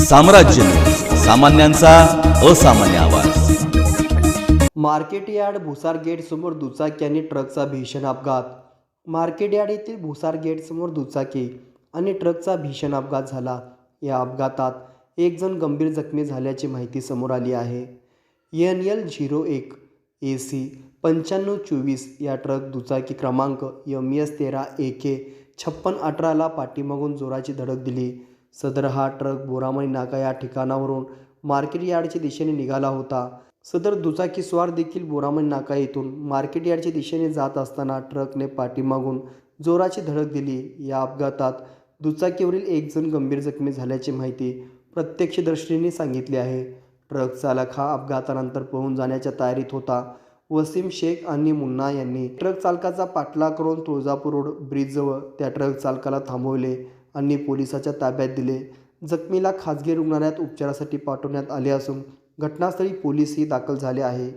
साम्राज्य न्यूज, सामान्यांचा असामान्य आवाज। मार्केट यार्ड भुसार गेट समोर दुचाकी आणि ट्रकचा भीषण अपघात। मार्केट यार्ड येथील भुसार गेट समोर दुचाकी आणि ट्रकचा भीषण अपघात झाला। या अपघातात एक जण गंभीर जखमी झाल्याची माहिती समोर आली आहे। NL01 AC 9524 या ट्रक दुचाकी क्रमांक MS13 AK 5618 ला पाठीमागून जोराची धडक दिली। सदर हा ट्रक बोरामणी नाका या ठिकाणावरून मार्केट यार्डच्या दिशेने निघाला होता। सदर दुचाकी स्वार देखील बोरामणी नाका येथून मार्केट यार्डच्या दिशेने जात असताना ट्रकने पाठीमागून जोराची धडक दिली। या अपघातात दुचाकीवरील एक जण गंभीर जखमी झाल्याची माहिती प्रत्यक्षदर्शींनी सांगितली आहे। ट्रक चालक हा अपघातानंतर पळून जाण्याच्या तयारीत होता। वसीम शेख आणि मुन्ना यांनी ट्रक चालकाचा पाठलाग करून तुळजापूर रोड ब्रिजजवळ त्या ट्रक चालकाला थांबवले आणि पोलिसांच्या ताब्यात दिले। जखमीला खासगी रुग्णालयात उपचारासाठी पाठवण्यात आले असून घटनास्थळी पोलीसही दाखल झाले आहे।